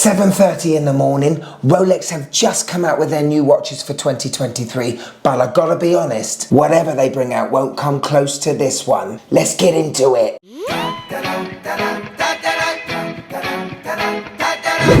7:30 in the morning. Rolex have just come out with their new watches for 2023, but I gotta be honest, whatever they bring out won't come close to this one. Let's get into it.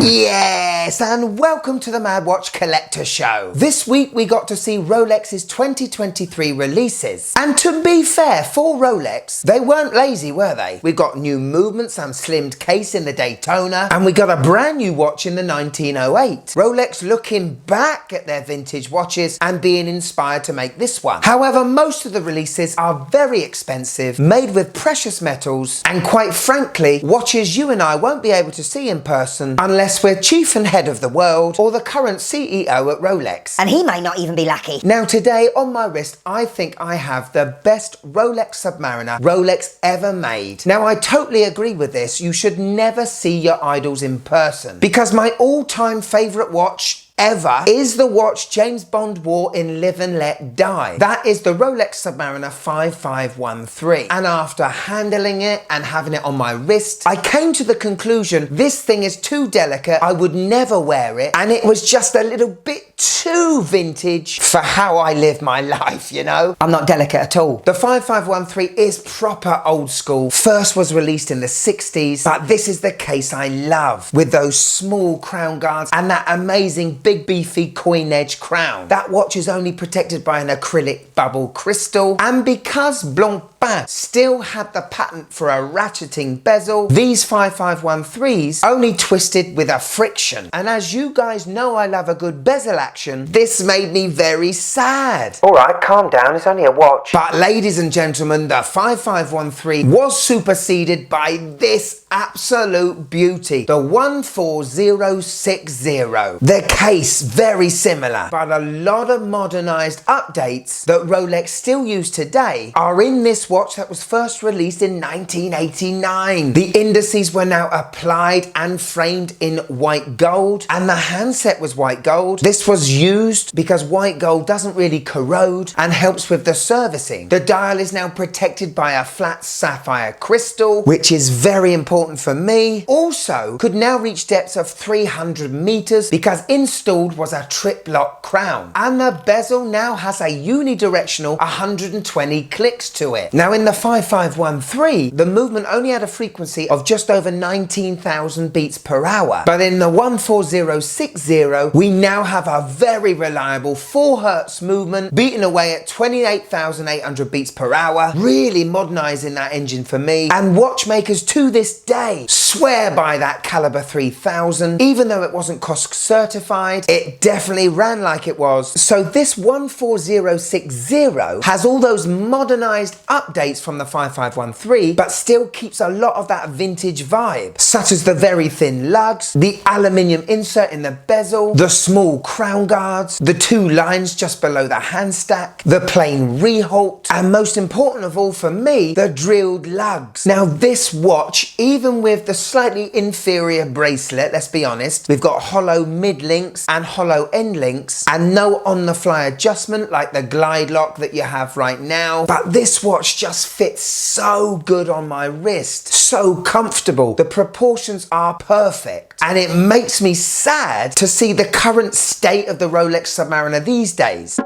Yes, and welcome to the Mad Watch Collector Show. This week we got to see Rolex's 2023 releases. And to be fair, for Rolex, they weren't lazy, were they? We got new movements and slimmed case in the Daytona, and we got a brand new watch in the 1908. Rolex looking back at their vintage watches and being inspired to make this one. However, most of the releases are very expensive, made with precious metals, and quite frankly, watches you and I won't be able to see in person unless we're chief and head of the world or the current CEO at Rolex. And he may not even be lucky. Now today on my wrist, I think I have the best Rolex Submariner Rolex ever made. Now I totally agree with this. You should never see your idols in person, because my all-time favourite watch ever is the watch James Bond wore in Live and Let Die. That is the Rolex Submariner 5513. And after handling it and having it on my wrist, I came to the conclusion this thing is too delicate, I would never wear it, and it was just a little bit too vintage for how I live my life, you know? I'm not delicate at all. The 5513 is proper old school. First was released in the 60s, but this is the case I love, with those small crown guards and that amazing big beefy coin edge crown. That watch is only protected by an acrylic bubble crystal, and because Blancpain still had the patent for a ratcheting bezel, these 5513s only twisted with a friction. And as you guys know, I love a good bezel action. This made me very sad. Alright, calm down, it's only a watch. But ladies and gentlemen, the 5513 was superseded by this absolute beauty, the 14060. The case very similar, but a lot of modernized updates that Rolex still use today are in this watch that was first released in 1989. The indices were now applied and framed in white gold, and the handset was white gold. This was used because white gold doesn't really corrode and helps with the servicing. The dial is now protected by a flat sapphire crystal, which is very important for me. Also, could now reach depths of 300 meters because installed was a trip lock crown, and the bezel now has a unidirectional 120 clicks to it. Now in the 5513, the movement only had a frequency of just over 19,000 beats per hour, but in the 14060 we now have a very reliable 4 Hz movement beating away at 28,800 beats per hour, really modernizing that engine for me. And watchmakers to this day swear by that caliber 3000. Even though it wasn't COSC certified, it definitely ran like it was. So this 14060 has all those modernized updates from the 5513, but still keeps a lot of that vintage vibe, such as the very thin lugs, the aluminium insert in the bezel, the small crown guards, the 2 lines just below the hand stack, the plain reholt, and most important of all for me, the drilled lugs. Now this watch, even with the slightly inferior bracelet, let's be honest, we've got hollow mid links and hollow end links, and no on-the-fly adjustment like the glide lock that you have right now, but this watch just fits so good on my wrist, so comfortable. The proportions are perfect, and it makes me sad to see the current state of the Rolex Submariner these days.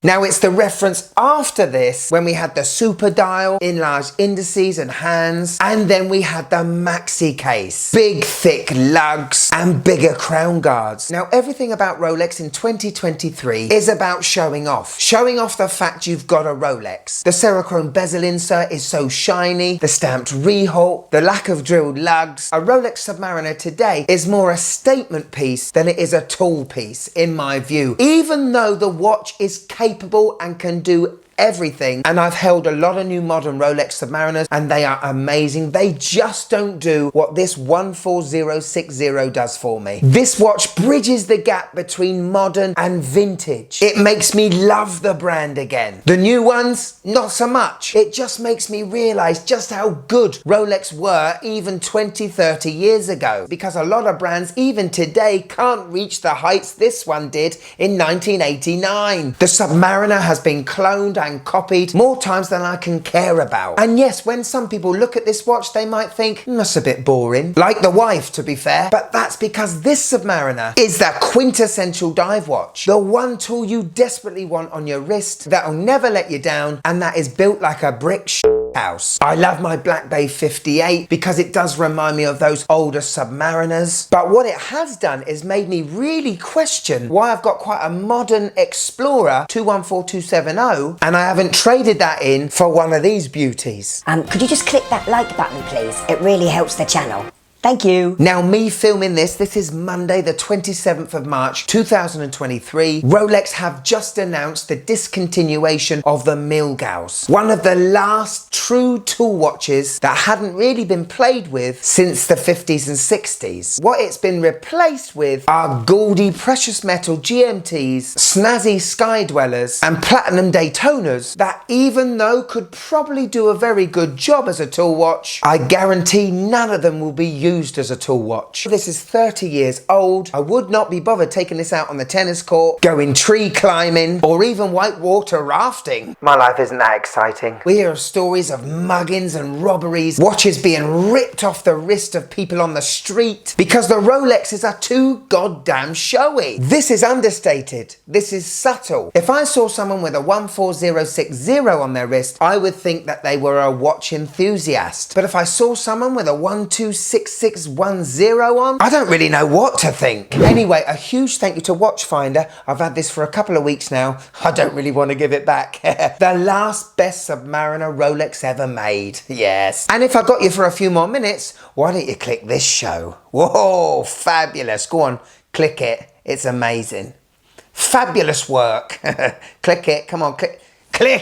Now it's the reference after this when we had the super dial, enlarged indices and hands, and then we had the maxi case, big thick lugs and bigger crown guards. Now everything about Rolex in 2023 is about showing off the fact you've got a Rolex. The Cerachrome bezel insert is so shiny, the stamped reholt, the lack of drilled lugs. A Rolex Submariner today is more a statement piece than it is a tool piece in my view, even though the watch is capable and can do everything. And I've held a lot of new modern Rolex Submariners and they are amazing. They just don't do what this 14060 does for me. This watch bridges the gap between modern and vintage. It makes me love the brand again. The new ones, not so much. It just makes me realize just how good Rolex were even 20, 30 years ago, because a lot of brands even today can't reach the heights this one did in 1989. The Submariner has been cloned bang copied more times than I can care about. And yes, when some people look at this watch, they might think, that's a bit boring. Like the wife, to be fair. But that's because this Submariner is the quintessential dive watch. The one tool you desperately want on your wrist that'll never let you down, and that is built like a brick house. I love my Black Bay 58 because it does remind me of those older Submariners. But what it has done is made me really question why I've got quite a modern Explorer 214270 and I haven't traded that in for one of these beauties. Could you just click that like button, please? It really helps the channel. Thank you. Now, me filming this is Monday the 27th of March 2023. Rolex have just announced the discontinuation of the Milgauss, one of the last true tool watches that hadn't really been played with since the 50s and 60s. What it's been replaced with are gaudy precious metal GMTs, snazzy Sky Dwellers and platinum Daytonas that, even though could probably do a very good job as a tool watch, I guarantee none of them will be used as a tool watch. This is 30 years old. I would not be bothered taking this out on the tennis court, going tree climbing, or even whitewater rafting. My life isn't that exciting. We hear of stories of muggings and robberies, watches being ripped off the wrist of people on the street because the Rolexes are too goddamn showy. This is understated. This is subtle. If I saw someone with a 14060 on their wrist, I would think that they were a watch enthusiast. But if I saw someone with a 12610 on, I don't really know what to think. Anyway, a huge thank you to Watchfinder. I've had this for a couple of weeks now. I don't really want to give it back. The last best Submariner Rolex ever made. Yes. And if I got you for a few more minutes, why don't you click this show? Whoa, fabulous. Go on, click it. It's amazing. Fabulous work. Click it. Come on, click.